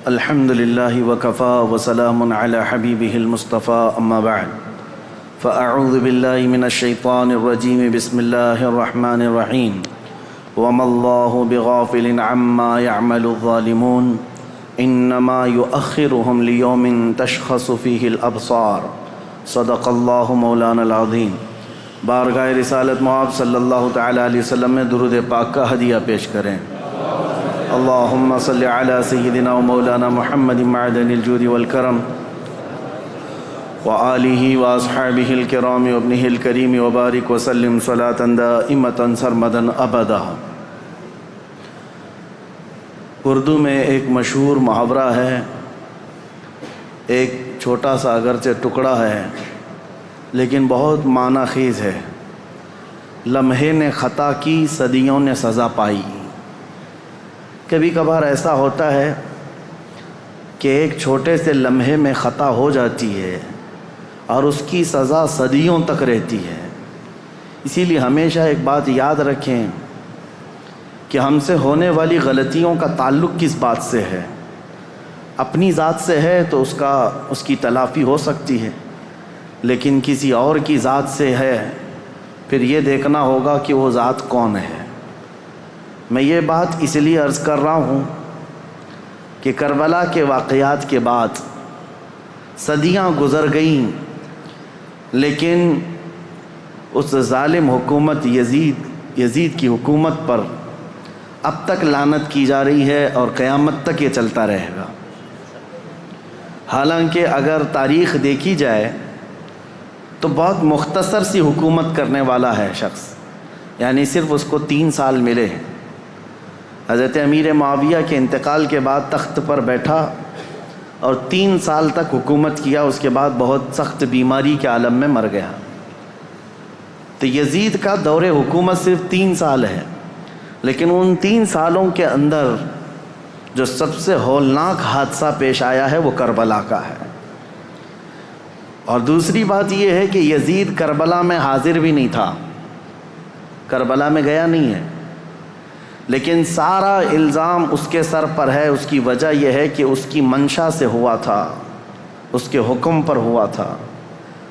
الحمد لله وكفى وسلام على حبيبه المصطفى أما بعد فأعوذ بالله من الشيطان الرجيم بسم الله الرحمن الرحيم وما الله بغافل عما يعمل الظالمون إنما يؤخرهم ليوم تشخص فيه الأبصار صدق الله مولانا العظيم۔ بارگاہ رسالت مآب صلی اللہ تعالیٰ علیہ وسلم میں درود پاک کا ہدیہ پیش کریں۔ اللہم صلی علی سیدنا و مولانا محمد معدن الجود والکرم وآلہ واصحابہ الکرام وابنہ الکریم وبارک وسلم صلاة دائمتا سرمدا ابدا۔ اردو میں ایک مشہور محاورہ ہے، ایک چھوٹا سا اگرچہ ٹکڑا ہے لیکن بہت معنی خیز ہے۔ لمحے نے خطا کی صدیوں نے سزا پائی۔ کبھی کبھار ایسا ہوتا ہے کہ ایک چھوٹے سے لمحے میں خطا ہو جاتی ہے اور اس کی سزا صدیوں تک رہتی ہے۔ اسی لیے ہمیشہ ایک بات یاد رکھیں کہ ہم سے ہونے والی غلطیوں کا تعلق کس بات سے ہے۔ اپنی ذات سے ہے تو اس کی تلافی ہو سکتی ہے، لیکن کسی اور کی ذات سے ہے پھر یہ دیکھنا ہوگا کہ وہ ذات کون ہے۔ میں یہ بات اس لیے عرض کر رہا ہوں کہ کربلا کے واقعات کے بعد صدیاں گزر گئیں، لیکن اس ظالم حکومت یزید کی حکومت پر اب تک لعنت کی جا رہی ہے اور قیامت تک یہ چلتا رہے گا۔ حالانکہ اگر تاریخ دیکھی جائے تو بہت مختصر سی حکومت کرنے والا ہے شخص، یعنی صرف اس کو 3 سال ملے۔ حضرت امیر معاویہ کے انتقال کے بعد تخت پر بیٹھا اور 3 سال تک حکومت کیا، اس کے بعد بہت سخت بیماری کے عالم میں مر گیا۔ تو یزید کا دور حکومت صرف 3 سال ہے، لیکن ان 3 سالوں کے اندر جو سب سے ہولناک حادثہ پیش آیا ہے وہ کربلا کا ہے۔ اور دوسری بات یہ ہے کہ یزید کربلا میں حاضر بھی نہیں تھا، کربلا میں گیا نہیں ہے، لیکن سارا الزام اس کے سر پر ہے۔ اس کی وجہ یہ ہے کہ اس کی منشا سے ہوا تھا، اس کے حکم پر ہوا تھا۔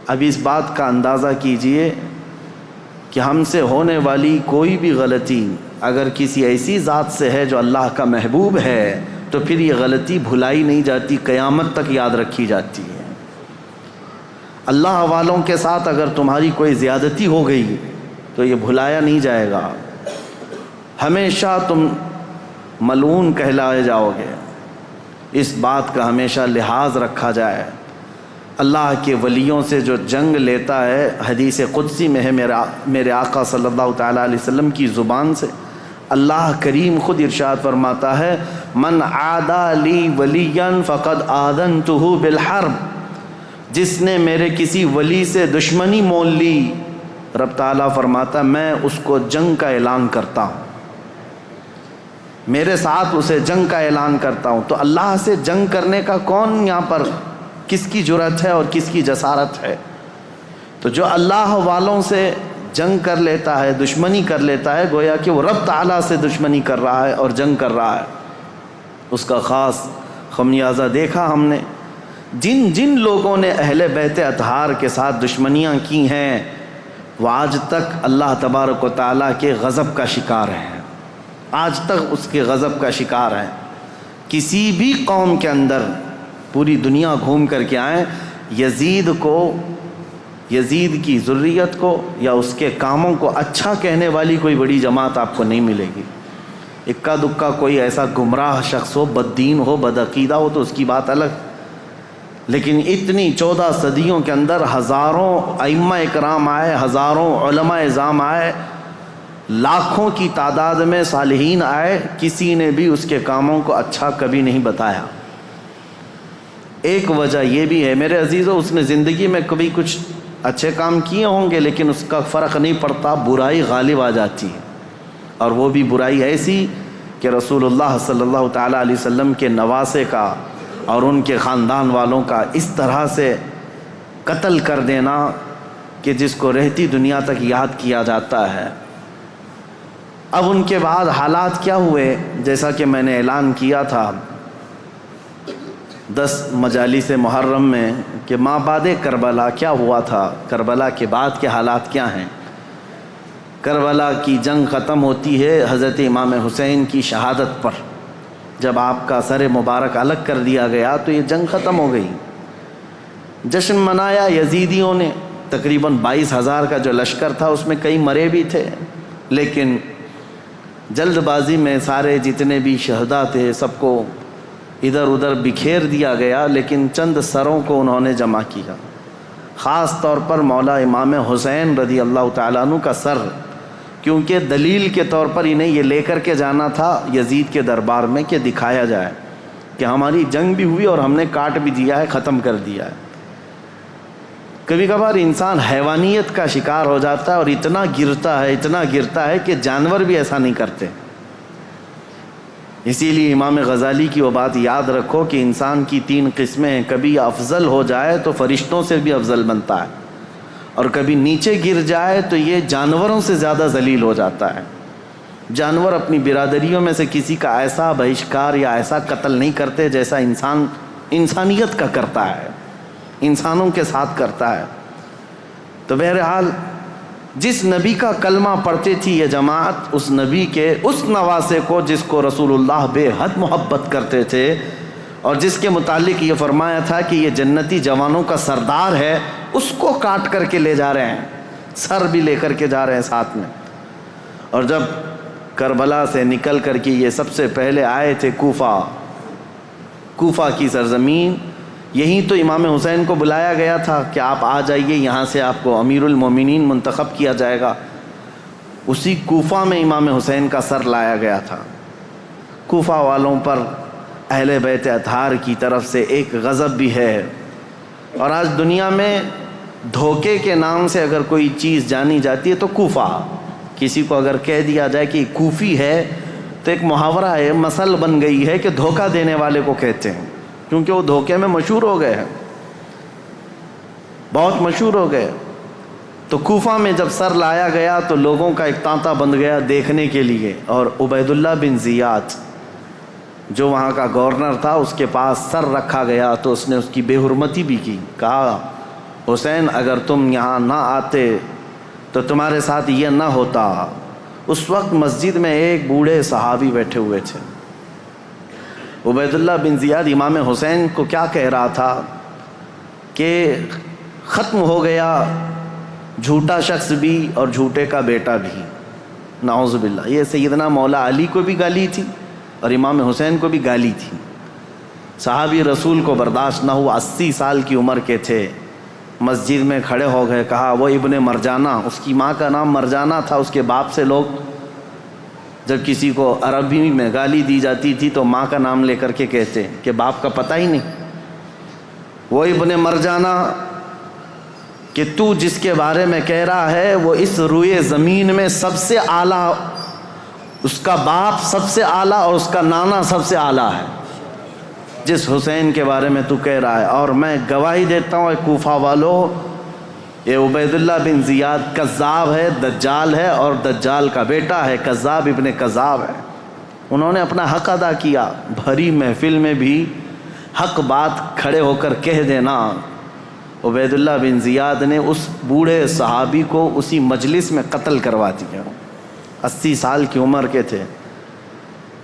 اب اس بات کا اندازہ کیجئے کہ ہم سے ہونے والی کوئی بھی غلطی اگر کسی ایسی ذات سے ہے جو اللہ کا محبوب ہے تو پھر یہ غلطی بھلائی نہیں جاتی، قیامت تک یاد رکھی جاتی ہے۔ اللہ والوں کے ساتھ اگر تمہاری کوئی زیادتی ہو گئی تو یہ بھلایا نہیں جائے گا، ہمیشہ تم ملعون کہلائے جاؤ گے۔ اس بات کا ہمیشہ لحاظ رکھا جائے۔ اللہ کے ولیوں سے جو جنگ لیتا ہے، حدیث قدسی میں ہے میرے آقا صلی اللہ تعالیٰ علیہ وسلم کی زبان سے اللہ کریم خود ارشاد فرماتا ہے، من عادی لی ولیا فقد آذنتہ بالحرب، جس نے میرے کسی ولی سے دشمنی مول لی، رب تعالیٰ فرماتا میں اس کو جنگ کا اعلان کرتا ہوں، میرے ساتھ اسے جنگ کا اعلان کرتا ہوں۔ تو اللہ سے جنگ کرنے کا کون یہاں پر کس کی جرأت ہے اور کس کی جسارت ہے؟ تو جو اللہ والوں سے جنگ کر لیتا ہے، دشمنی کر لیتا ہے، گویا کہ وہ رب تعالیٰ سے دشمنی کر رہا ہے اور جنگ کر رہا ہے۔ اس کا خاص خمیازہ دیکھا ہم نے۔ جن لوگوں نے اہل بیت اطہار کے ساتھ دشمنیاں کی ہیں وہ آج تک اللہ تبارک و تعالیٰ کے غضب کا شکار ہیں، آج تک اس کے غضب کا شکار ہیں۔ کسی بھی قوم کے اندر پوری دنیا گھوم کر کے آئیں، یزید کی ذریت کو یا اس کے کاموں کو اچھا کہنے والی کوئی بڑی جماعت آپ کو نہیں ملے گی۔ اکا دکا کوئی ایسا گمراہ شخص ہو، بددین ہو، بدعقیدہ ہو تو اس کی بات الگ، لیکن اتنی 14 صدیوں کے اندر ہزاروں ائمہ اکرام آئے، ہزاروں علماء اعظام آئے، لاکھوں کی تعداد میں صالحین آئے، کسی نے بھی اس کے کاموں کو اچھا کبھی نہیں بتایا۔ ایک وجہ یہ بھی ہے میرے عزیزو، اس نے زندگی میں کبھی کچھ اچھے کام کیے ہوں گے لیکن اس کا فرق نہیں پڑتا، برائی غالب آ جاتی ہے، اور وہ بھی برائی ایسی کہ رسول اللہ صلی اللہ تعالیٰ علیہ وسلم کے نواسے کا اور ان کے خاندان والوں کا اس طرح سے قتل کر دینا کہ جس کو رہتی دنیا تک یاد کیا جاتا ہے۔ اب ان کے بعد حالات کیا ہوئے، جیسا کہ میں نے اعلان کیا تھا 10 مجالس محرم میں کہ ما بعد کربلا کیا ہوا تھا، کربلا کے بعد کے حالات کیا ہیں۔ کربلا کی جنگ ختم ہوتی ہے حضرت امام حسین کی شہادت پر، جب آپ کا سر مبارک الگ کر دیا گیا تو یہ جنگ ختم ہو گئی۔ جشن منایا یزیدیوں نے، تقریباً 22,000 کا جو لشکر تھا اس میں کئی مرے بھی تھے، لیکن جلد بازی میں سارے جتنے بھی شہداء تھے سب کو ادھر ادھر بکھیر دیا گیا، لیکن چند سروں کو انہوں نے جمع کیا، خاص طور پر مولا امام حسین رضی اللہ تعالیٰ عنہ کا سر، کیونکہ دلیل کے طور پر انہیں یہ لے کر کے جانا تھا یزید کے دربار میں کہ دکھایا جائے کہ ہماری جنگ بھی ہوئی اور ہم نے کاٹ بھی دیا ہے، ختم کر دیا ہے۔ کبھی کبھار انسان حیوانیت کا شکار ہو جاتا ہے اور اتنا گرتا ہے کہ جانور بھی ایسا نہیں کرتے۔ اسی لیے امام غزالی کی وہ بات یاد رکھو کہ انسان کی 3 قسمیں ہیں، کبھی افضل ہو جائے تو فرشتوں سے بھی افضل بنتا ہے، اور کبھی نیچے گر جائے تو یہ جانوروں سے زیادہ ذلیل ہو جاتا ہے۔ جانور اپنی برادریوں میں سے کسی کا ایسا بہشکار یا ایسا قتل نہیں کرتے جیسا انسان انسانیت کا کرتا ہے، انسانوں کے ساتھ کرتا ہے۔ تو بہرحال جس نبی کا کلمہ پڑھتی تھی یہ جماعت، اس نبی کے اس نواسے کو جس کو رسول اللہ بے حد محبت کرتے تھے اور جس کے متعلق یہ فرمایا تھا کہ یہ جنتی جوانوں کا سردار ہے، اس کو کاٹ کر کے لے جا رہے ہیں، سر بھی لے کر کے جا رہے ہیں ساتھ میں۔ اور جب کربلا سے نکل کر کے یہ سب سے پہلے آئے تھے کوفہ کی سرزمین، یہیں تو امام حسین کو بلایا گیا تھا کہ آپ آ جائیے، یہاں سے آپ کو امیر المومنین منتخب کیا جائے گا۔ اسی کوفہ میں امام حسین کا سر لایا گیا تھا۔ کوفہ والوں پر اہل بیت اطہار کی طرف سے ایک غضب بھی ہے، اور آج دنیا میں دھوکے کے نام سے اگر کوئی چیز جانی جاتی ہے تو کوفہ، کسی کو اگر کہہ دیا جائے کہ کوفی ہے تو ایک محاورہ ہے، مثل بن گئی ہے کہ دھوکہ دینے والے کو کہتے ہیں، کیونکہ وہ دھوکے میں مشہور ہو گئے ہیں، بہت مشہور ہو گئے۔ تو کوفہ میں جب سر لایا گیا تو لوگوں کا ایک تانتا بند گیا دیکھنے کے لیے، اور عبید اللہ بن زیاد جو وہاں کا گورنر تھا اس کے پاس سر رکھا گیا تو اس نے اس کی بے حرمتی بھی کی، کہا حسین اگر تم یہاں نہ آتے تو تمہارے ساتھ یہ نہ ہوتا۔ اس وقت مسجد میں ایک بوڑھے صحابی بیٹھے ہوئے تھے، عبید اللہ بن زیاد امام حسین کو کیا کہہ رہا تھا کہ ختم ہو گیا جھوٹا شخص بھی اور جھوٹے کا بیٹا بھی، نعوذ باللہ۔ یہ سیدنا مولا علی کو بھی گالی تھی اور امام حسین کو بھی گالی تھی۔ صحابی رسول کو برداشت نہ ہوا، 80 سال کی عمر کے تھے، مسجد میں کھڑے ہو گئے، کہا وہ ابن مرجانہ، اس کی ماں کا نام مرجانہ تھا، اس کے باپ سے لوگ جب کسی کو عربی میں گالی دی جاتی تھی تو ماں کا نام لے کر کے کہتے کہ باپ کا پتہ ہی نہیں۔ وہ ابن مرجانہ کہ تو جس کے بارے میں کہہ رہا ہے وہ اس روئے زمین میں سب سے اعلیٰ، اس کا باپ سب سے اعلیٰ اور اس کا نانا سب سے اعلیٰ ہے، جس حسین کے بارے میں تو کہہ رہا ہے۔ اور میں گواہی دیتا ہوں اے کوفہ والو، یہ عبید اللہ بن زیاد کذاب ہے، دجال ہے، اور دجال کا بیٹا ہے، کذاب ابن کذاب ہے۔ انہوں نے اپنا حق ادا کیا، بھری محفل میں بھی حق بات کھڑے ہو کر کہہ دینا۔ عبید اللہ بن زیاد نے اس بوڑھے صحابی کو اسی مجلس میں قتل کروا دیا، 80 سال کی عمر کے تھے۔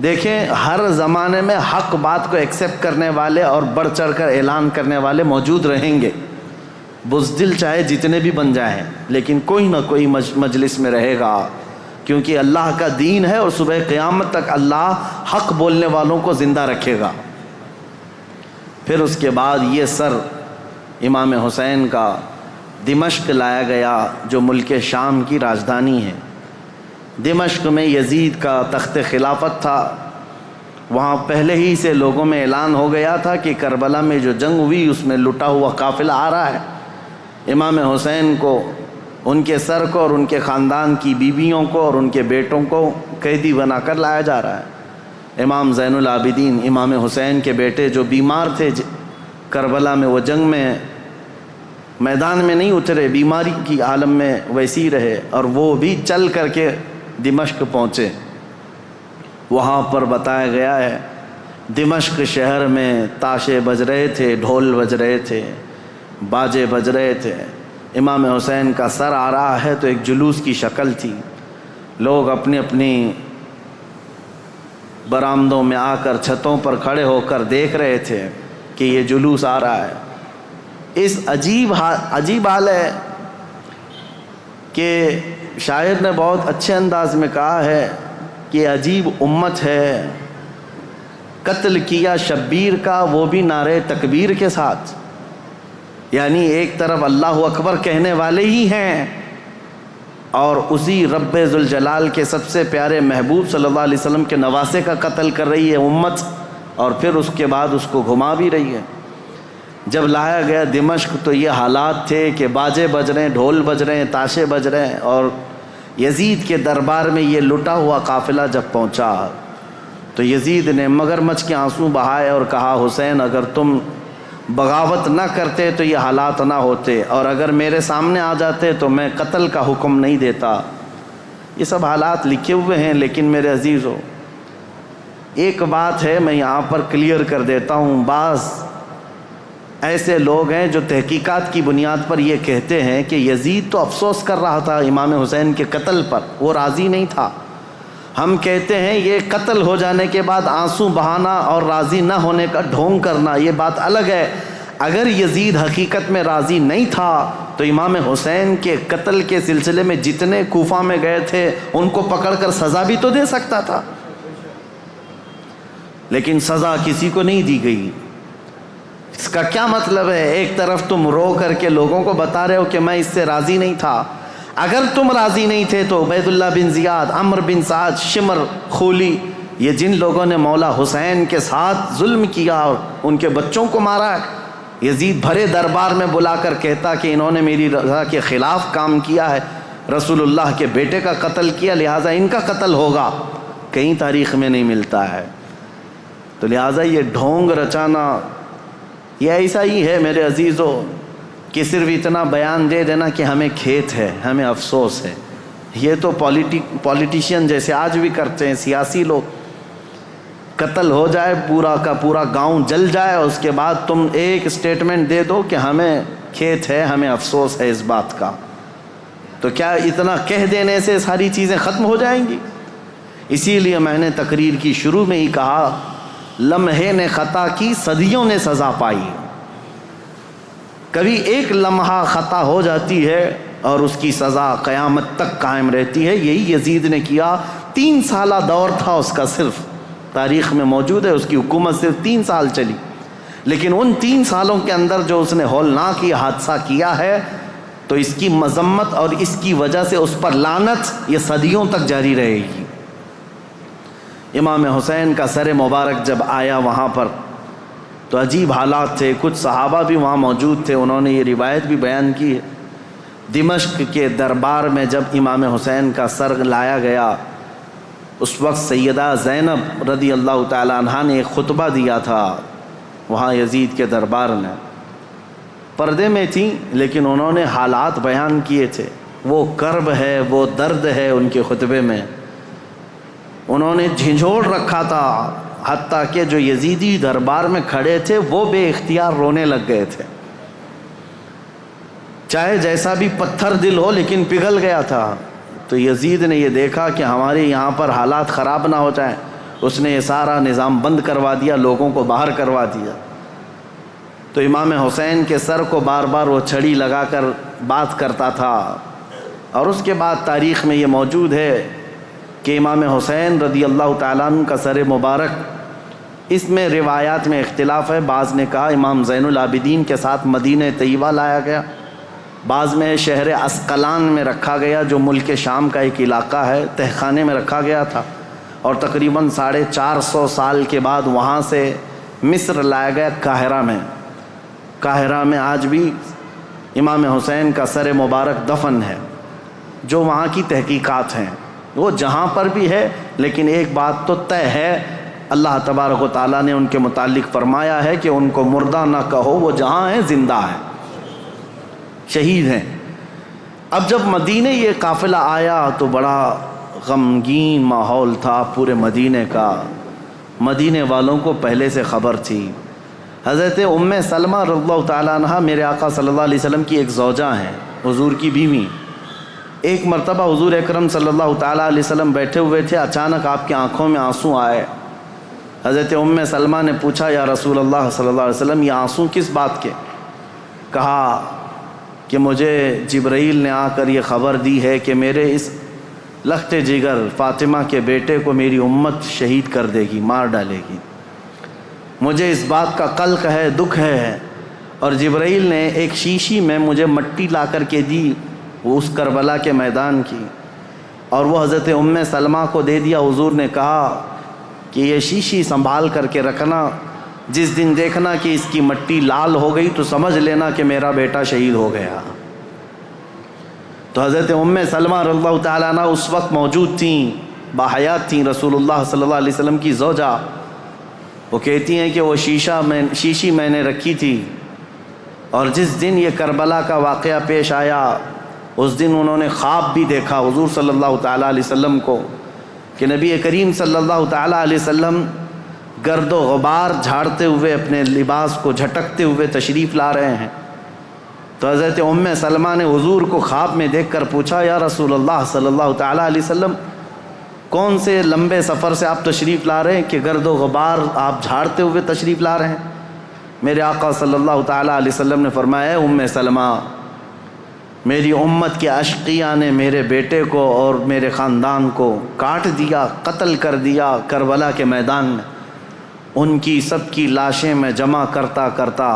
دیکھیں ہر زمانے میں حق بات کو ایکسیپٹ کرنے والے اور بڑھ چڑھ کر اعلان کرنے والے موجود رہیں گے، بزدل چاہے جتنے بھی بن جائیں، لیکن کوئی نہ کوئی مجلس میں رہے گا، کیونکہ اللہ کا دین ہے اور صبح قیامت تک اللہ حق بولنے والوں کو زندہ رکھے گا۔ پھر اس کے بعد یہ سر امام حسین کا دمشق لایا گیا جو ملک شام کی راجدھانی ہے۔ دمشق میں یزید کا تخت خلافت تھا، وہاں پہلے ہی سے لوگوں میں اعلان ہو گیا تھا کہ کربلا میں جو جنگ ہوئی اس میں لٹا ہوا قافلہ آ رہا ہے، امام حسین کو، ان کے سر کو اور ان کے خاندان کی بیویوں کو اور ان کے بیٹوں کو قیدی بنا کر لایا جا رہا ہے۔ امام زین العابدین امام حسین کے بیٹے جو بیمار تھے کربلا میں، وہ جنگ میں میدان میں نہیں اترے، بیماری کی عالم میں ویسی رہے، اور وہ بھی چل کر کے دمشق پہنچے۔ وہاں پر بتایا گیا ہے دمشق شہر میں تاشے بج رہے تھے، ڈھول بج رہے تھے، باجے بج رہے تھے، امام حسین کا سر آ رہا ہے تو ایک جلوس کی شکل تھی، لوگ اپنی اپنی برآمدوں میں آ کر چھتوں پر کھڑے ہو کر دیکھ رہے تھے کہ یہ جلوس آ رہا ہے۔ اس عجیب حال ہے کہ شاعر نے بہت اچھے انداز میں کہا ہے کہ عجیب امت ہے، قتل کیا شبیر کا وہ بھی نعرے تکبیر کے ساتھ، یعنی ایک طرف اللہ اکبر کہنے والے ہی ہیں اور اسی رب ذوالجلال کے سب سے پیارے محبوب صلی اللہ علیہ وسلم کے نواسے کا قتل کر رہی ہے امت، اور پھر اس کے بعد اس کو گھما بھی رہی ہے۔ جب لایا گیا دمشق تو یہ حالات تھے کہ باجے بج رہے ہیں، ڈھول بج رہے ہیں، تاشے بج رہے ہیں، اور یزید کے دربار میں یہ لٹا ہوا قافلہ جب پہنچا تو یزید نے مگرمچھ کے آنسو بہائے اور کہا حسین اگر تم بغاوت نہ کرتے تو یہ حالات نہ ہوتے، اور اگر میرے سامنے آ جاتے تو میں قتل کا حکم نہیں دیتا۔ یہ سب حالات لکھے ہوئے ہیں، لیکن میرے عزیزو ایک بات ہے میں یہاں پر کلیئر کر دیتا ہوں، بعض ایسے لوگ ہیں جو تحقیقات کی بنیاد پر یہ کہتے ہیں کہ یزید تو افسوس کر رہا تھا امام حسین کے قتل پر، وہ راضی نہیں تھا۔ ہم کہتے ہیں یہ قتل ہو جانے کے بعد آنسو بہانا اور راضی نہ ہونے کا ڈھونگ کرنا یہ بات الگ ہے۔ اگر یزید حقیقت میں راضی نہیں تھا تو امام حسین کے قتل کے سلسلے میں جتنے کوفہ میں گئے تھے ان کو پکڑ کر سزا بھی تو دے سکتا تھا، لیکن سزا کسی کو نہیں دی گئی۔ اس کا کیا مطلب ہے؟ ایک طرف تم رو کر کے لوگوں کو بتا رہے ہو کہ میں اس سے راضی نہیں تھا، اگر تم راضی نہیں تھے تو عبید اللہ بن زیاد، عمرو بن سعد، شمر، خولی، یہ جن لوگوں نے مولا حسین کے ساتھ ظلم کیا اور ان کے بچوں کو مارا ہے، یزید بھرے دربار میں بلا کر کہتا کہ انہوں نے میری رضا کے خلاف کام کیا ہے، رسول اللہ کے بیٹے کا قتل کیا، لہٰذا ان کا قتل ہوگا، کہیں تاریخ میں نہیں ملتا ہے۔ تو لہٰذا یہ ڈھونگ رچانا یہ ایسا ہی ہے میرے عزیزو کہ صرف اتنا بیان دے دینا کہ ہمیں کھیت ہے، ہمیں افسوس ہے، یہ تو پولیٹیشین جیسے آج بھی کرتے ہیں، سیاسی لوگ، قتل ہو جائے پورا کا پورا گاؤں جل جائے، اس کے بعد تم ایک اسٹیٹمنٹ دے دو کہ ہمیں کھیت ہے، ہمیں افسوس ہے اس بات کا، تو کیا اتنا کہہ دینے سے ساری چیزیں ختم ہو جائیں گی؟ اسی لیے میں نے تقریر کی شروع میں ہی کہا لمحے نے خطا کی صدیوں نے سزا پائی، کبھی ایک لمحہ خطا ہو جاتی ہے اور اس کی سزا قیامت تک قائم رہتی ہے۔ یہی یزید نے کیا، 3 سالہ دور تھا اس کا، صرف تاریخ میں موجود ہے، اس کی حکومت صرف 3 سال چلی، لیکن ان 3 سالوں کے اندر جو اس نے ہولناک یہ حادثہ کیا ہے تو اس کی مذمت اور اس کی وجہ سے اس پر لعنت یہ صدیوں تک جاری رہے گی۔ امام حسین کا سر مبارک جب آیا وہاں پر تو عجیب حالات تھے، کچھ صحابہ بھی وہاں موجود تھے، انہوں نے یہ روایت بھی بیان کی ہے۔ دمشق کے دربار میں جب امام حسین کا سر لایا گیا اس وقت سیدہ زینب رضی اللہ تعالی عنہا نے ایک خطبہ دیا تھا وہاں یزید کے دربار میں، پردے میں تھیں لیکن انہوں نے حالات بیان کیے تھے، وہ کرب ہے، وہ درد ہے ان کے خطبے میں، انہوں نے جھنجھوڑ رکھا تھا، حتیٰ کہ جو یزیدی دربار میں کھڑے تھے وہ بے اختیار رونے لگ گئے تھے، چاہے جیسا بھی پتھر دل ہو لیکن پگھل گیا تھا۔ تو یزید نے یہ دیکھا کہ ہمارے یہاں پر حالات خراب نہ ہو جائیں، اس نے یہ سارا نظام بند کروا دیا، لوگوں کو باہر کروا دیا۔ تو امام حسین کے سر کو بار بار وہ چھڑی لگا کر بات کرتا تھا، اور اس کے بعد تاریخ میں یہ موجود ہے کہ امام حسین رضی اللہ تعالیٰ عنہ کا سر مبارک، اس میں روایات میں اختلاف ہے، بعض نے کہا امام زین العابدین کے ساتھ مدینہ طیبہ لایا گیا، بعض میں شہر عسقلان میں رکھا گیا جو ملک شام کا ایک علاقہ ہے، تہخانے میں رکھا گیا تھا، اور تقریباً 450 سال کے بعد وہاں سے مصر لایا گیا قاہرہ میں۔ قاہرہ میں آج بھی امام حسین کا سر مبارک دفن ہے، جو وہاں کی تحقیقات ہیں وہ جہاں پر بھی ہے، لیکن ایک بات تو طے ہے، اللہ تبارک و تعالیٰ نے ان کے متعلق فرمایا ہے کہ ان کو مردہ نہ کہو، وہ جہاں ہیں زندہ ہیں، شہید ہیں۔ اب جب مدینے یہ قافلہ آیا تو بڑا غمگین ماحول تھا پورے مدینے کا، مدینے والوں کو پہلے سے خبر تھی۔ حضرت ام سلمہ رضی اللہ تعالیٰ عنہ میرے آقا صلی اللہ علیہ وسلم کی ایک زوجہ ہیں، حضور کی بیوی۔ ایک مرتبہ حضور اکرم صلی اللہ تعالیٰ علیہ وسلم بیٹھے ہوئے تھے، اچانک آپ کی آنکھوں میں آنسو آئے۔ حضرت ام سلمہ نے پوچھا یا رسول اللہ صلی اللہ علیہ وسلم یہ آنسو کس بات کے؟ کہا کہ مجھے جبرائیل نے آ کر یہ خبر دی ہے کہ میرے اس لخت جگر فاطمہ کے بیٹے کو میری امت شہید کر دے گی، مار ڈالے گی۔ مجھے اس بات کا قلق ہے، دکھ ہے، اور جبرائیل نے ایک شیشی میں مجھے مٹی لا کر کے دی وہ اس کربلا کے میدان کی، اور وہ حضرت ام سلمہ کو دے دیا۔ حضور نے کہا کہ یہ شیشی سنبھال کر کے رکھنا، جس دن دیکھنا کہ اس کی مٹی لال ہو گئی تو سمجھ لینا کہ میرا بیٹا شہید ہو گیا۔ تو حضرت ام سلمہ رضی اللہ تعالیٰ عنہ اس وقت موجود تھیں، باحیات تھیں، رسول اللہ صلی اللہ علیہ وسلم کی زوجہ۔ وہ کہتی ہیں کہ وہ شیشی میں نے رکھی تھی، اور جس دن یہ کربلا کا واقعہ پیش آیا اس دن انہوں نے خواب بھی دیکھا حضور صلی اللہ تعالیٰ علیہ وسلم کو کہ نبی کریم صلی اللہ تعالیٰ علیہ وسلم گرد و غبار جھاڑتے ہوئے اپنے لباس کو جھٹکتے ہوئے تشریف لا رہے ہیں۔ تو حضرت ام سلمہ نے حضور کو خواب میں دیکھ کر پوچھا یا رسول اللہ صلی اللہ تعالیٰ علیہ وسلم کون سے لمبے سفر سے آپ تشریف لا رہے ہیں کہ گرد و غبار آپ جھاڑتے ہوئے تشریف لا رہے ہیں؟ میرے آقا صلی اللہ تعالیٰ علیہ وسلم نے فرمایا ام سلمہ میری امت کے اشقیاء نے میرے بیٹے کو اور میرے خاندان کو کاٹ دیا، قتل کر دیا کربلا کے میدان میں۔ ان کی سب کی لاشیں میں جمع کرتا کرتا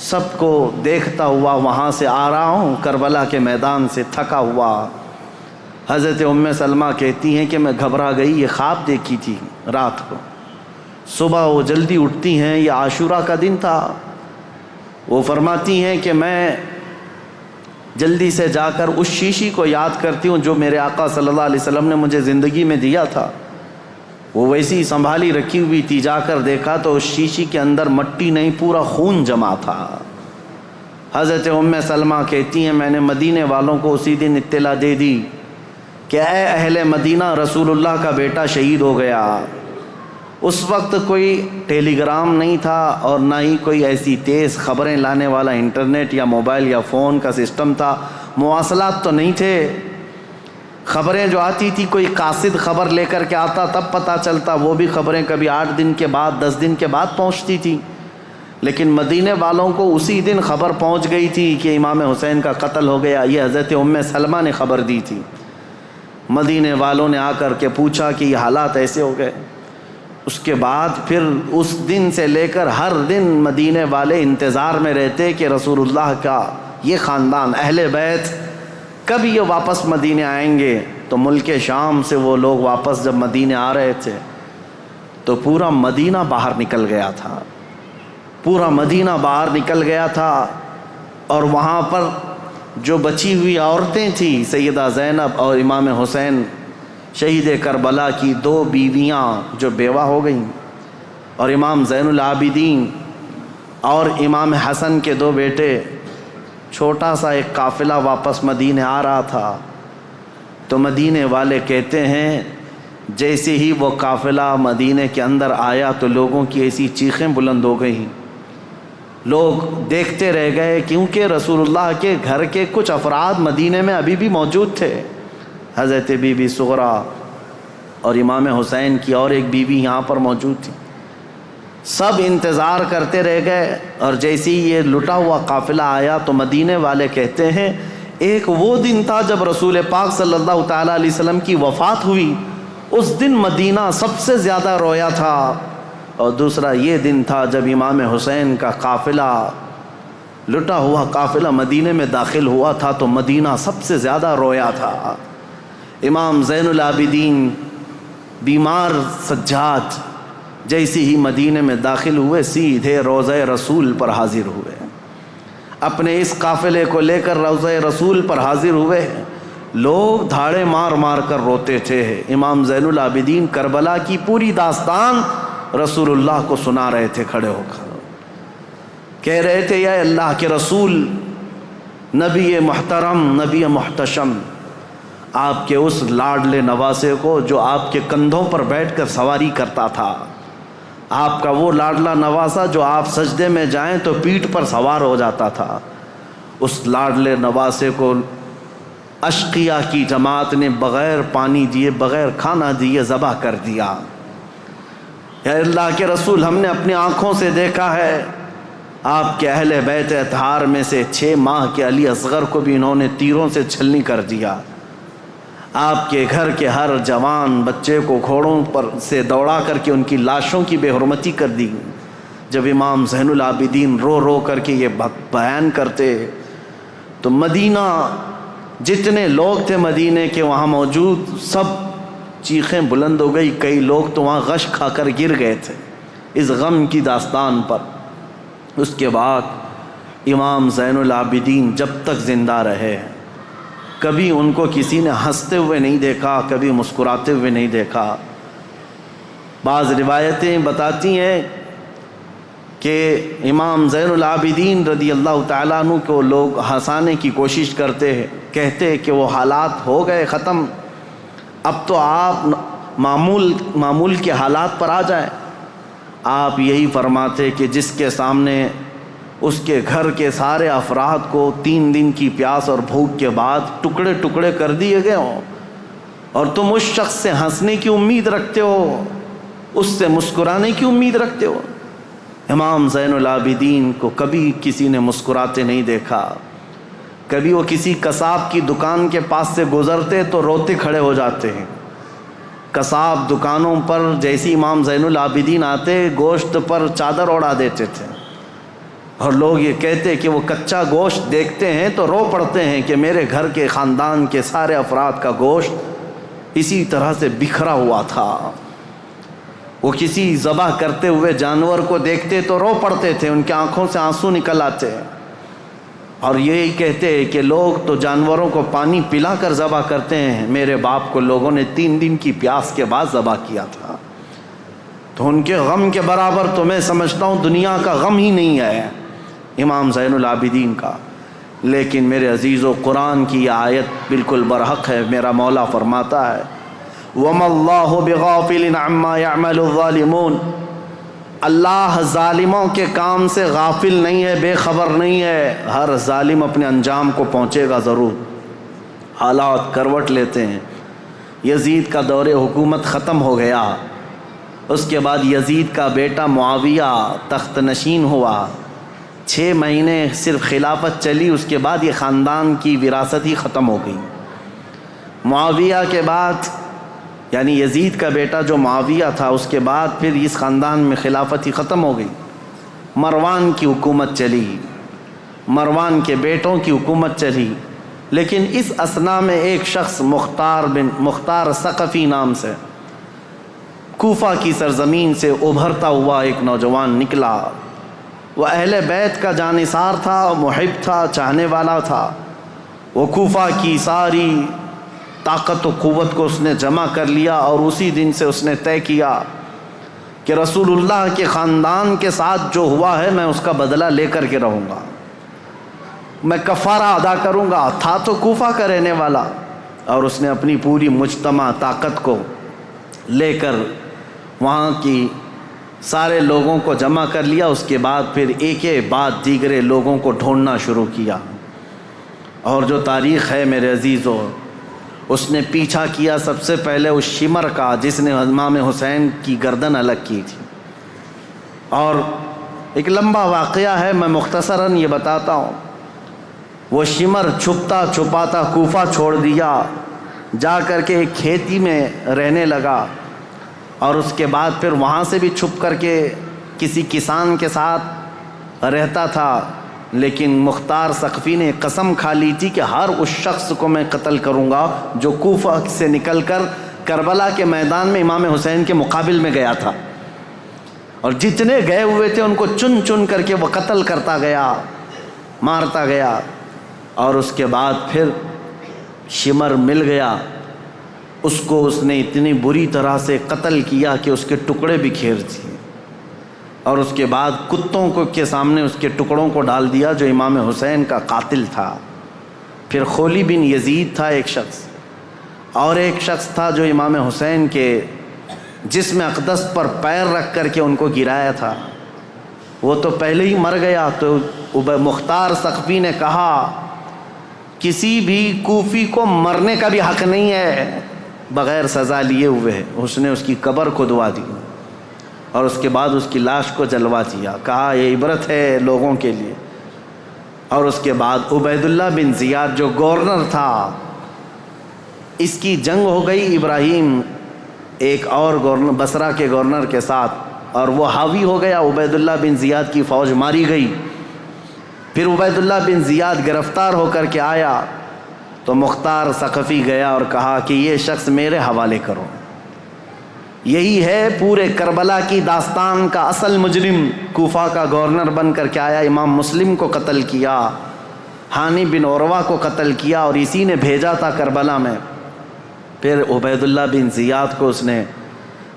سب کو دیکھتا ہوا وہاں سے آ رہا ہوں، کربلا کے میدان سے تھکا ہوا۔ حضرت ام سلمہ کہتی ہیں کہ میں گھبرا گئی، یہ خواب دیکھی تھی رات کو۔ صبح وہ جلدی اٹھتی ہیں، یہ عاشورہ کا دن تھا۔ وہ فرماتی ہیں کہ میں جلدی سے جا کر اس شیشی کو یاد کرتی ہوں جو میرے آقا صلی اللہ علیہ وسلم نے مجھے زندگی میں دیا تھا، وہ ویسی سنبھالی رکھی ہوئی تھی۔ جا کر دیکھا تو اس شیشی کے اندر مٹی نہیں، پورا خون جمع تھا۔ حضرت ام سلمہ کہتی ہیں میں نے مدینے والوں کو اسی دن اطلاع دے دی کہ اے اہل مدینہ رسول اللہ کا بیٹا شہید ہو گیا۔ اس وقت کوئی ٹیلی گرام نہیں تھا اور نہ ہی کوئی ایسی تیز خبریں لانے والا انٹرنیٹ یا موبائل یا فون کا سسٹم تھا، مواصلات تو نہیں تھے۔ خبریں جو آتی تھی کوئی قاصد خبر لے کر کے آتا تب پتہ چلتا، وہ بھی خبریں کبھی 8 دن کے بعد 10 دن کے بعد پہنچتی تھی۔ لیکن مدینے والوں کو اسی دن خبر پہنچ گئی تھی کہ امام حسین کا قتل ہو گیا۔ یہ حضرت ام سلمہ نے خبر دی تھی۔ مدینے والوں نے آ کر کے پوچھا کہ یہ حالات ایسے ہو گئے۔ اس کے بعد پھر اس دن سے لے کر ہر دن مدینے والے انتظار میں رہتے کہ رسول اللہ کا یہ خاندان اہل بیت کب یہ واپس مدینے آئیں گے۔ تو ملک شام سے وہ لوگ واپس جب مدینے آ رہے تھے تو پورا مدینہ باہر نکل گیا تھا، پورا مدینہ باہر نکل گیا تھا، اور وہاں پر جو بچی ہوئی عورتیں تھیں سیدہ زینب اور امام حسین شہید کربلا کی 2 بیویاں جو بیوہ ہو گئیں، اور امام زین العابدین اور امام حسن کے 2 بیٹے، چھوٹا سا ایک قافلہ واپس مدینے آ رہا تھا۔ تو مدینے والے کہتے ہیں جیسے ہی وہ قافلہ مدینے کے اندر آیا تو لوگوں کی ایسی چیخیں بلند ہو گئیں، لوگ دیکھتے رہ گئے، کیونکہ رسول اللہ کے گھر کے کچھ افراد مدینے میں ابھی بھی موجود تھے۔ حضرت بی بی صغرا اور امام حسین کی اور ایک بیوی یہاں پر موجود تھی۔ سب انتظار کرتے رہ گئے، اور جیسے ہی یہ لٹا ہوا قافلہ آیا تو مدینے والے کہتے ہیں ایک وہ دن تھا جب رسول پاک صلی اللہ تعالیٰ علیہ وسلم کی وفات ہوئی، اس دن مدینہ سب سے زیادہ رویا تھا، اور دوسرا یہ دن تھا جب امام حسین کا قافلہ، لٹا ہوا قافلہ مدینے میں داخل ہوا تھا تو مدینہ سب سے زیادہ رویا تھا۔ امام زین العابدین بیمار سجاد جیسے ہی مدینے میں داخل ہوئے سیدھے روضہ رسول پر حاضر ہوئے، اپنے اس قافلے کو لے کر روضہ رسول پر حاضر ہوئے۔ لوگ دھاڑے مار مار کر روتے تھے۔ امام زین العابدین کربلا کی پوری داستان رسول اللہ کو سنا رہے تھے، کھڑے ہو کر کہہ رہے تھے یا اللہ کے رسول، نبی محترم، نبی محتشم، آپ کے اس لاڈلے نواسے کو جو آپ کے کندھوں پر بیٹھ کر سواری کرتا تھا، آپ کا وہ لاڈلا نواسا جو آپ سجدے میں جائیں تو پیٹھ پر سوار ہو جاتا تھا، اس لاڈلے نواسے کو اشقیاء کی جماعت نے بغیر پانی دیے، بغیر کھانا دیے ذبح کر دیا۔ یا اللہ کے رسول، ہم نے اپنی آنکھوں سے دیکھا ہے آپ کے اہل بیت اطہار میں سے 6 ماہ کے علی اصغر کو بھی انہوں نے تیروں سے چھلنی کر دیا۔ آپ کے گھر کے ہر جوان بچے کو گھوڑوں پر سے دوڑا کر کے ان کی لاشوں کی بے حرمتی کر دی۔ جب امام زین العابدین رو رو کر کے یہ بیان کرتے تو مدینہ، جتنے لوگ تھے مدینے کے وہاں موجود، سب چیخیں بلند ہو گئی۔ کئی لوگ تو وہاں غش کھا کر گر گئے تھے اس غم کی داستان پر۔ اس کے بعد امام زین العابدین جب تک زندہ رہے، کبھی ان کو کسی نے ہنستے ہوئے نہیں دیکھا، کبھی مسکراتے ہوئے نہیں دیکھا۔ بعض روایتیں بتاتی ہیں کہ امام زین العابدین رضی اللہ تعالیٰ عنہ کو لوگ ہنسانے کی کوشش کرتے ہیں، کہتے کہ وہ حالات ہو گئے ختم، اب تو آپ معمول کے حالات پر آ جائیں۔ آپ یہی فرماتے کہ جس کے سامنے اس کے گھر کے سارے افراد کو 3 دن کی پیاس اور بھوک کے بعد ٹکڑے ٹکڑے کر دیے گئے ہوں، اور تم اس شخص سے ہنسنے کی امید رکھتے ہو، اس سے مسکرانے کی امید رکھتے ہو۔ امام زین العابدین کو کبھی کسی نے مسکراتے نہیں دیکھا۔ کبھی وہ کسی قصاب کی دکان کے پاس سے گزرتے تو روتے کھڑے ہو جاتے ہیں۔ قصاب دکانوں پر جیسی امام زین العابدین آتے، گوشت پر چادر اڑا دیتے تھے، اور لوگ یہ کہتے کہ وہ کچا گوشت دیکھتے ہیں تو رو پڑتے ہیں کہ میرے گھر کے خاندان کے سارے افراد کا گوشت اسی طرح سے بکھرا ہوا تھا۔ وہ کسی ذبح کرتے ہوئے جانور کو دیکھتے تو رو پڑتے تھے، ان کی آنکھوں سے آنسو نکل آتے، اور یہی کہتے کہ لوگ تو جانوروں کو پانی پلا کر ذبح کرتے ہیں، میرے باپ کو لوگوں نے 3 دن کی پیاس کے بعد ذبح کیا تھا۔ تو ان کے غم کے برابر تو میں سمجھتا ہوں دنیا کا غم ہی نہیں ہے امام زین العابدین کا۔ لیکن میرے عزیزو، قرآن کی یہ آیت بالکل برحق ہے۔ میرا مولا فرماتا ہے وَمَا اللَّهُ بِغَافِلٍ عَمَّا يَعْمَلُ الظَّالِمُونَ، اللہ ظالموں کے کام سے غافل نہیں ہے، بے خبر نہیں ہے۔ ہر ظالم اپنے انجام کو پہنچے گا ضرور۔ حالات کروٹ لیتے ہیں۔ یزید کا دور حکومت ختم ہو گیا، اس کے بعد یزید کا بیٹا معاویہ تخت نشین ہوا۔ 6 مہینے صرف خلافت چلی، اس کے بعد یہ خاندان کی وراثت ہی ختم ہو گئی۔ معاویہ کے بعد، یعنی یزید کا بیٹا جو معاویہ تھا، اس کے بعد پھر اس خاندان میں خلافت ہی ختم ہو گئی۔ مروان کی حکومت چلی، مروان کے بیٹوں کی حکومت چلی، لیکن اس اثنا میں ایک شخص مختار ثقفی نام سے کوفہ کی سرزمین سے ابھرتا ہوا ایک نوجوان نکلا۔ وہ اہل بیت کا جانثار تھا، محب تھا، چاہنے والا تھا۔ وہ کوفہ کی ساری طاقت و قوت کو اس نے جمع کر لیا، اور اسی دن سے اس نے طے کیا کہ رسول اللہ کے خاندان کے ساتھ جو ہوا ہے میں اس کا بدلہ لے کر کے رہوں گا، میں کفارہ ادا کروں گا۔ تھا تو کوفہ کا رہنے والا، اور اس نے اپنی پوری مجتمع طاقت کو لے کر وہاں کی سارے لوگوں کو جمع کر لیا۔ اس کے بعد پھر ایک بعد دیگرے لوگوں کو ڈھونڈنا شروع کیا، اور جو تاریخ ہے میرے عزیزو، اس نے پیچھا کیا سب سے پہلے اس شمر کا جس نے امام حسین کی گردن الگ کی تھی۔ اور ایک لمبا واقعہ ہے، میں مختصراً یہ بتاتا ہوں۔ وہ شمر چھپتا چھپاتا کوفہ چھوڑ دیا، جا کر کے ایک کھیتی میں رہنے لگا، اور اس کے بعد پھر وہاں سے بھی چھپ کر کے کسی کسان کے ساتھ رہتا تھا۔ لیکن مختار ثقفی نے قسم کھا لی تھی کہ ہر اس شخص کو میں قتل کروں گا جو کوفہ سے نکل کر کربلا کے میدان میں امام حسین کے مقابل میں گیا تھا، اور جتنے گئے ہوئے تھے ان کو چن چن کر کے وہ قتل کرتا گیا، مارتا گیا۔ اور اس کے بعد پھر شمر مل گیا، اس کو اس نے اتنی بری طرح سے قتل کیا کہ اس کے ٹکڑے بکھیر دیے، اور اس کے بعد کتوں کو کے سامنے اس کے ٹکڑوں کو ڈال دیا جو امام حسین کا قاتل تھا۔ پھر خولی بن یزید تھا ایک شخص، اور ایک شخص تھا جو امام حسین کے جسم اقدس پر پیر رکھ کر کے ان کو گرایا تھا، وہ تو پہلے ہی مر گیا۔ تو مختار ثقفی نے کہا کسی بھی کوفی کو مرنے کا بھی حق نہیں ہے بغیر سزا لیے ہوئے۔ اس نے اس کی قبر کھدوا دی اور اس کے بعد اس کی لاش کو جلوا دیا، کہا یہ عبرت ہے لوگوں کے لیے۔ اور اس کے بعد عبید اللہ بن زیاد جو گورنر تھا، اس کی جنگ ہو گئی ابراہیم ایک اور گورنر بصرہ کے گورنر کے ساتھ، اور وہ حاوی ہو گیا، عبید اللہ بن زیاد کی فوج ماری گئی۔ پھر عبید اللہ بن زیاد گرفتار ہو کر کے آیا تو مختار ثقفی گیا اور کہا کہ یہ شخص میرے حوالے کرو، یہی ہے پورے کربلا کی داستان کا اصل مجرم۔ کوفہ کا گورنر بن کر کے آیا، امام مسلم کو قتل کیا، ہانی بن عروہ کو قتل کیا، اور اسی نے بھیجا تھا کربلا میں۔ پھر عبید اللہ بن زیاد کو اس نے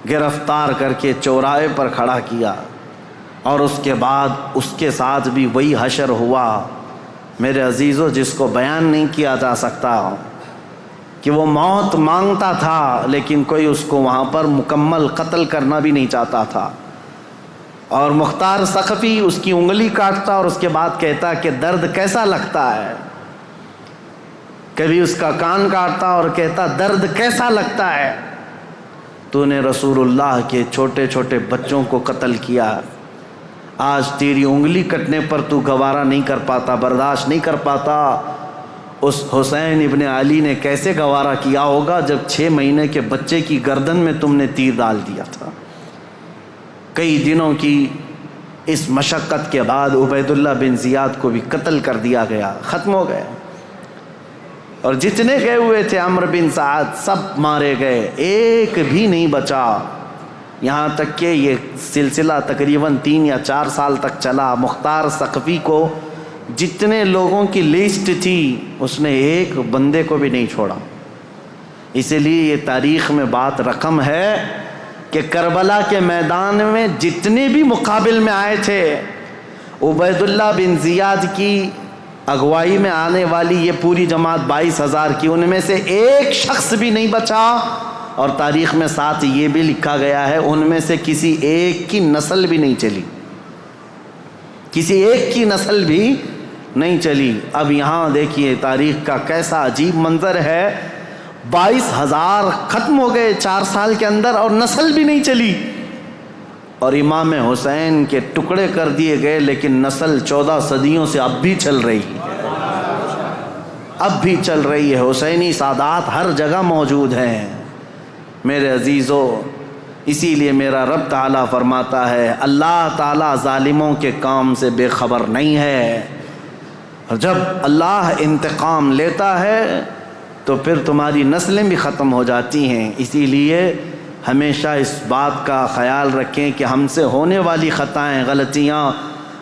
گرفتار کر کے چوراہے پر کھڑا کیا، اور اس کے بعد اس کے ساتھ بھی وہی حشر ہوا میرے عزیزو، جس کو بیان نہیں کیا جا سکتا، کہ وہ موت مانگتا تھا لیکن کوئی اس کو وہاں پر مکمل قتل کرنا بھی نہیں چاہتا تھا۔ اور مختار ثقفی اس کی انگلی کاٹتا اور اس کے بعد کہتا کہ درد کیسا لگتا ہے، کبھی اس کا کان کاٹتا اور کہتا درد کیسا لگتا ہے، تو نے رسول اللہ کے چھوٹے چھوٹے بچوں کو قتل کیا، آج تیری انگلی کٹنے پر تو گوارا نہیں کر پاتا، برداشت نہیں کر پاتا۔ اس حسین ابن علی نے کیسے گوارا کیا ہوگا جب 6 مہینے کے بچے کی گردن میں تم نے تیر ڈال دیا تھا۔ کئی دنوں کی اس مشقت کے بعد عبید اللہ بن زیاد کو بھی قتل کر دیا گیا، ختم ہو گئے، اور جتنے گئے ہوئے تھے عمرو بن سعد سب مارے گئے، ایک بھی نہیں بچا۔ یہاں تک کہ یہ سلسلہ تقریباً 3 یا 4 سال تک چلا۔ مختار ثقفی کو جتنے لوگوں کی لسٹ تھی اس نے ایک بندے کو بھی نہیں چھوڑا۔ اسی لیے یہ تاریخ میں بات رقم ہے کہ کربلا کے میدان میں جتنے بھی مقابل میں آئے تھے، عبید اللہ بن زیاد کی اگوائی میں آنے والی یہ پوری جماعت 22,000 کی، ان میں سے ایک شخص بھی نہیں بچا، اور تاریخ میں ساتھ یہ بھی لکھا گیا ہے ان میں سے کسی ایک کی نسل بھی نہیں چلی، کسی ایک کی نسل بھی نہیں چلی۔ اب یہاں دیکھیے تاریخ کا کیسا عجیب منظر ہے، 22,000 ختم ہو گئے 4 سال کے اندر اور نسل بھی نہیں چلی، اور امام حسین کے ٹکڑے کر دیے گئے لیکن نسل 14 صدیوں سے اب بھی چل رہی ہے، اب بھی چل رہی ہے۔ حسینی سادات ہر جگہ موجود ہیں میرے عزیزو۔ اسی لیے میرا رب تعالیٰ فرماتا ہے اللہ تعالیٰ ظالموں کے کام سے بے خبر نہیں ہے، اور جب اللہ انتقام لیتا ہے تو پھر تمہاری نسلیں بھی ختم ہو جاتی ہیں۔ اسی لیے ہمیشہ اس بات کا خیال رکھیں کہ ہم سے ہونے والی خطائیں غلطیاں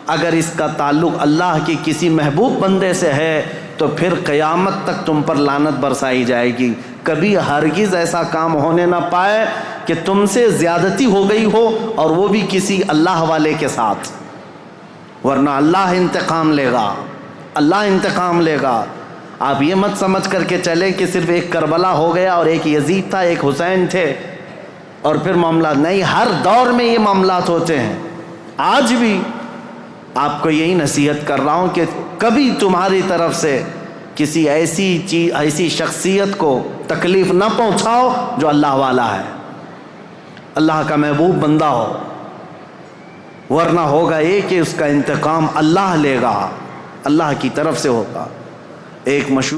اگر اس کا تعلق اللہ کی کسی محبوب بندے سے ہے تو پھر قیامت تک تم پر لعنت برسائی جائے گی۔ کبھی ہرگز ایسا کام ہونے نہ پائے کہ تم سے زیادتی ہو گئی ہو اور وہ بھی کسی اللہ والے کے ساتھ، ورنہ اللہ انتقام لے گا، اللہ انتقام لے گا۔ آپ یہ مت سمجھ کر کے چلیں کہ صرف ایک کربلا ہو گیا اور ایک یزید تھا ایک حسین تھے اور پھر معاملات نہیں، ہر دور میں یہ معاملات ہوتے ہیں۔ آج بھی آپ کو یہی نصیحت کر رہا ہوں کہ کبھی تمہاری طرف سے کسی ایسی شخصیت کو تکلیف نہ پہنچاؤ جو اللہ والا ہے، اللہ کا محبوب بندہ ہو، ورنہ ہوگا یہ کہ اس کا انتقام اللہ لے گا، اللہ کی طرف سے ہوگا۔ ایک مشہور